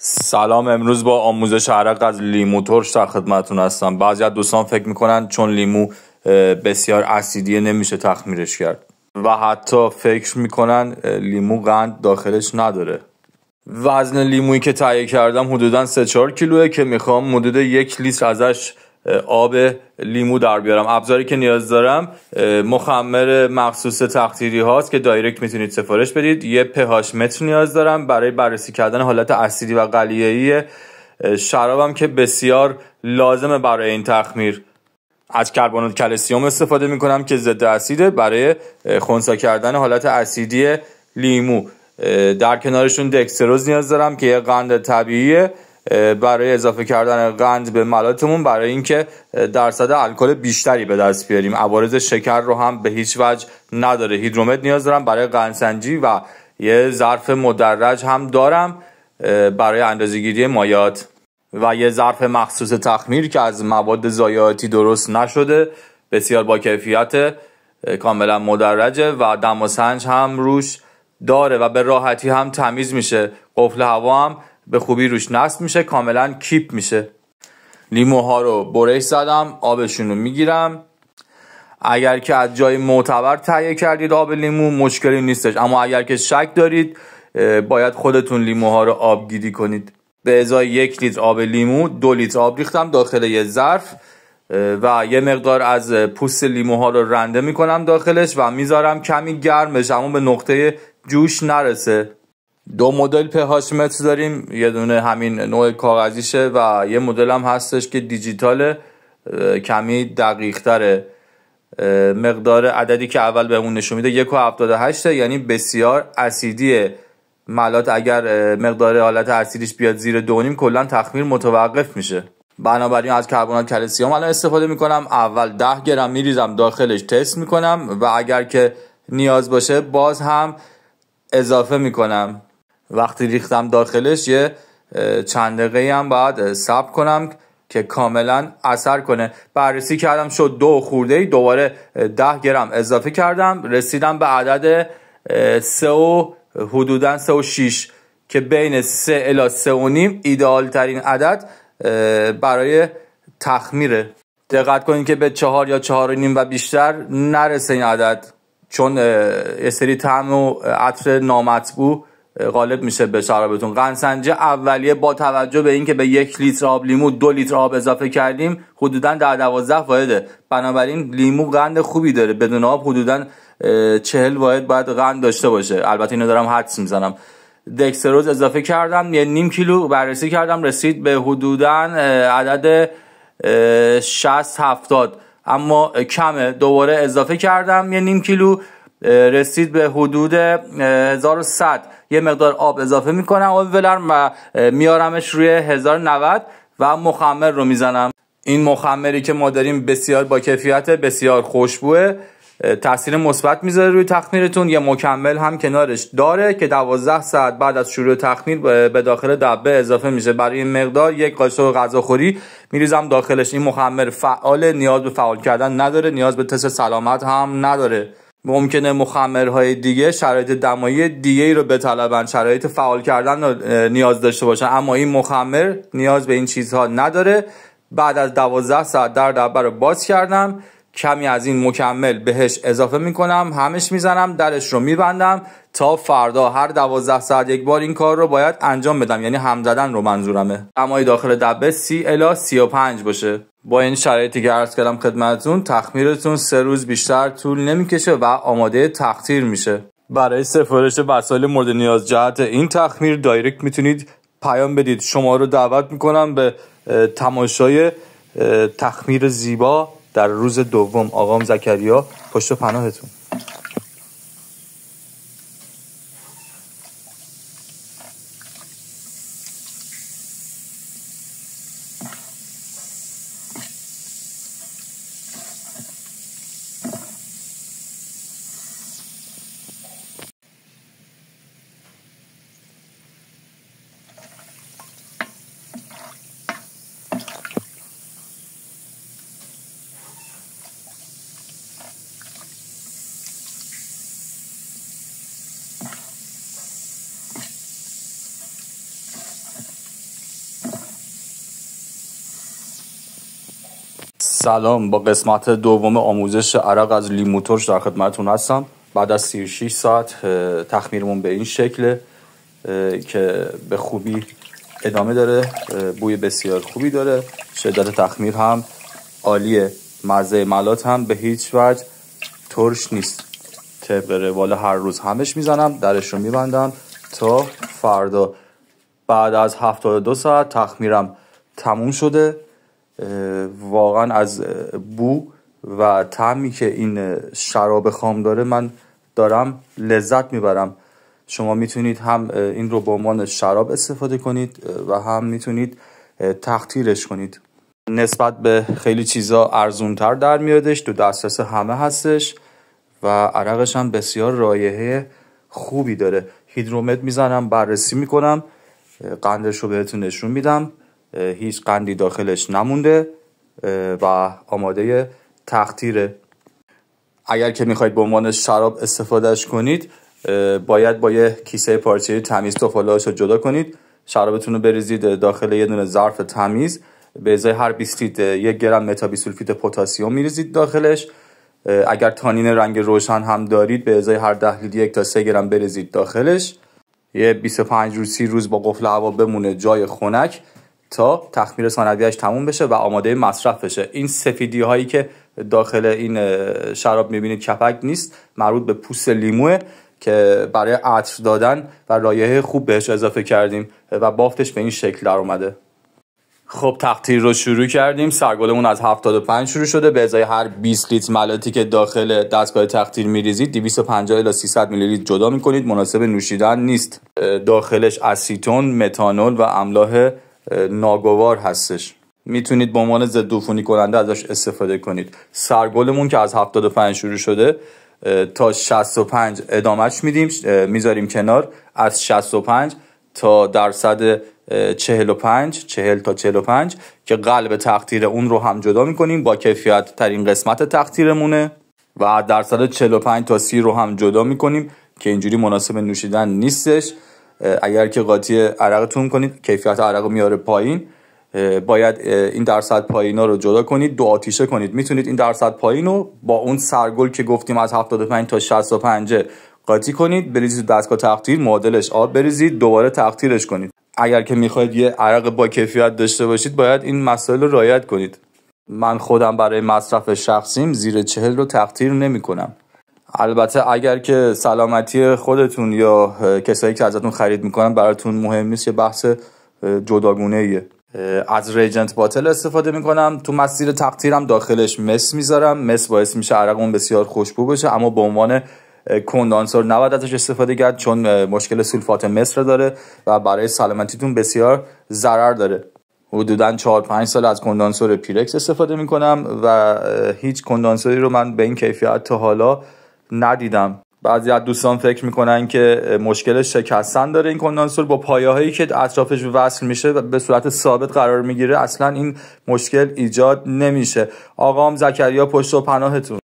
سلام. امروز با آموزش عرق از لیمو ترش در خدمتتون هستم. بعضی از دوستان فکر میکنن چون لیمو بسیار اسیدیه نمیشه تخمیرش کرد و حتی فکر میکنن لیمو قند داخلش نداره. وزن لیمویی که تهیه کردم حدوداً 3-4 کیلوه که میخوام حدود 1 لیتر ازش آب لیمو در بیارم. ابزاری که نیاز دارم مخمر مخصوص تقطیری هاست که دایرکت میتونید سفارش بدید. یه pH متر نیاز دارم برای بررسی کردن حالت اسیدی و قلیه‌ای شرابم که بسیار لازمه برای این تخمیر. از کربنات کلسیم استفاده میکنم که ضد اسیده برای خنثی کردن حالت اسیدی لیمو. در کنارشون دکستروز نیاز دارم که یه قند طبیعیه برای اضافه کردن قند به ملاتمون برای اینکه درصد الکل بیشتری به دست بیاریم. عوارض شکر رو هم به هیچ وجه نداره. هیدرومتر نیاز دارم برای قندسنجی و یه ظرف مدرج هم دارم برای اندازه‌گیری مایعات و یه ظرف مخصوص تخمیر که از مواد ضایعاتی درست نشده، بسیار با کیفیت، کاملا مدرجه و دماسنج هم روش داره و به راحتی هم تمیز میشه. قفل هوا هم به خوبی روش نصب میشه، کاملا کیپ میشه. لیموها رو برش زدم، آبشون رو میگیرم. اگر که از جای معتبر تهیه کردید آب لیمو مشکلی نیستش، اما اگر که شک دارید باید خودتون لیموها رو آبگیری کنید. به ازای 1 لیتر آب لیمو 2 لیتر آب ریختم داخل یه ظرف و یه مقدار از پوست لیموها رو رنده میکنم داخلش و میذارم کمی گرم بشه اما به نقطه جوش نرسه. 2 مدل pH متر داریم، یه دونه همین نوع کاغذیشه و یه مدل هم هستش که دیجیتاله، کمی دقیق تره. مقدار عددی که اول بهمون نشون میده 1.78 یعنی بسیار اسیدیه. ملات اگر مقدار حالت اسیدیش بیاد زیر 2.5 کلا تخمیر متوقف میشه. بنابراین از کربنات کلسیم الان استفاده میکنم. اول 10 گرم میریزم داخلش، تست میکنم و اگر که نیاز باشه باز هم اضافه میکنم. وقتی ریختم داخلش یه چند دقیقه هم باید صبر کنم که کاملا اثر کنه. بررسی کردم شد 2 خورده، دوباره 10 گرم اضافه کردم، رسیدم به عدد 3 و حدوداً 3.6 که بین 3 الی 3.5 ایدئال ترین عدد برای تخمیره. دقت کنید که به 4 یا 4.5 و بیشتر نرسه این عدد، چون یه سری طعم و عطر نامطبوع غالب میشه به شرابتون. قندسنجی اولیه با توجه به اینکه به 1 لیتر آب لیمو 2 لیتر آب اضافه کردیم حدوداً 10-12 واحده. بنابراین لیمو قند خوبی داره. بدون آب حدوداً 40 واحد باید قند داشته باشه. البته اینو دارم حدس میزنم. دکستروز اضافه کردم، یه نیم کیلو بررسی کردم، رسید به حدوداً عدد 60-70 اما کمه. دوباره اضافه کردم یه نیم کیلو، رسید به حدود 1100. یه مقدار آب اضافه میکنم آب ولرم و میارمش روی 1090 و مخمر رو میزنم. این مخمری که ما داریم بسیار با کیفیت، بسیار خوشبوه، تاثیر مثبت میذاره روی تخمیرتون. یه مکمل هم کنارش داره که 12 ساعت بعد از شروع تخمیر به داخل دبه اضافه میشه. برای این مقدار 1 قاشق غذاخوری میریزم داخلش. این مخمر فعال، نیاز به فعال کردن نداره، نیاز به تست سلامت هم نداره. ممکنه مخمرهای دیگه شرایط دمایی دیگه رو بطلبن، شرایط فعال کردن رو نیاز داشته باشن، اما این مخمر نیاز به این چیزها نداره. بعد از 12 ساعت در دبه رو باز کردم، کمی از این مکمل بهش اضافه میکنم، همش میزنم، درش رو میبندم تا فردا. هر 12 ساعت یک بار این کار رو باید انجام بدم، یعنی هم زدن رو منظورمه. دمای داخل دبه 30 الی 35 باشه. با این شرایطی که عرض کردم خدمتتون، تخمیرتون 3 روز بیشتر طول نمیکشه و آماده تقطیر میشه. برای سفارش وسایل مورد نیاز جهت این تخمیر دایرکت میتونید پیام بدید. شما رو دعوت میکنم به تماشای تخمیر زیبا در روز دوم. آقام زکریا پشت پناهتون. سلام، با قسمت دوم آموزش عرق از لیمو ترش در خدمتتون هستم. بعد از 36 ساعت تخمیرمون به این شکله که به خوبی ادامه داره، بوی بسیار خوبی داره، شدت تخمیر هم عالیه، مزه ملات هم به هیچ وجه ترش نیست. طبق روال هر روز همش میزنم، درش رو میبندم تا فردا. بعد از 72 ساعت تخمیرم تموم شده. واقعا از بو و طعمی که این شراب خام داره من دارم لذت میبرم. شما میتونید هم این رو به عنوان شراب استفاده کنید و هم میتونید تقطیرش کنید. نسبت به خیلی چیزا ارزونتر در میادش، تو دسترس همه هستش و عرقش هم بسیار رایحه خوبی داره. هیدرومتر میزنم، بررسی میکنم، قندش رو بهتون نشون میدم، هیچ قندی داخلش نمونده و آماده تقطیره. اگر که میخواید به عنوان شراب استفادهش کنید باید با یه کیسه پارچه‌ای تمیز توفاله‌اش رو جدا کنید. شرابتون رو بریزید داخل یه دونه ظرف تمیز، به ازای هر 20 لیتر 1 گرم متابیسولفیت پتاسیم میریزید داخلش. اگر تانین رنگ روشن هم دارید به ازای هر 10 لیتر 1 تا 3 گرم بریزید داخلش. یه 25 روز 30 روز با قفل هوا بمونه جای خنک تا تخمیر ثانویه‌اش تموم بشه و آماده مصرف بشه. این سفیدی هایی که داخل این شراب میبینید کپک نیست، مربوط به پوست لیموه که برای عطر دادن و رایحه خوب بهش اضافه کردیم و بافتش به این شکل در اومده. خب تقطیر رو شروع کردیم. سرگلمون از 75 شروع شده. به ازای هر 20 لیتر ملاتی که داخل دستگاه تقطیر میریزید 250 الی 300 میلی لیتر جدا میکنید. مناسب نوشیدن نیست. داخلش اسیتون، متانول و املاح ناگوار هستش. میتونید به عنوان ضد عفونی کننده ازش استفاده کنید. سرگلمون که از 75 شروع شده تا 65 ادامهش میدیم، میذاریم کنار. از 65 تا درصد 40 تا 45 که قلب تقطیر اون رو هم جدا میکنیم، با کیفیت ترین قسمت تقطیرمونه. و درصد 45 تا 30 رو هم جدا میکنیم که اینجوری مناسب نوشیدن نیستش. اگر که قاطی عرقتون کنید کیفیت عرق رو میاره پایین. باید این درصد پایینا رو جدا کنید، دو آتیشه کنید. میتونید این درصد پایین رو با اون سرگل که گفتیم از 75 تا 65 قاطی کنید، بریزید دستگاه تقطیر، معادلش آب بریزید، دوباره تقطیرش کنید. اگر که میخواید یه عرق با کیفیت داشته باشید باید این مسائل رو رعایت کنید. من خودم برای مصرف شخصیم زیر 40 رو تقطیر نمی کنم. البته اگر که سلامتی خودتون یا کسایی که ازتون خرید میکنن براتون مهم نیست، یه بحث جداگونه ایه. از ریجنت باتل استفاده میکنم. تو مسیر تقطیرم داخلش مس میذارم. مس باعث میشه عرقمون بسیار خوشبو بشه، اما به عنوان کندانسور نباید ازش استفاده کرد چون مشکل سولفات مس داره و برای سلامتیتون بسیار ضرر داره. حدوداً 4-5 سال از کندانسور پیرکس استفاده میکنم و هیچ کندانسوری رو من به این کیفیت تا حالا ندیدم. بعضی از دوستان فکر میکنن که مشکل شکستن داره این کندانسور، با پایه‌هایی که اطرافش وصل میشه و به صورت ثابت قرار میگیره اصلا این مشکل ایجاد نمیشه. آقام زکریا پشت و پناهتون.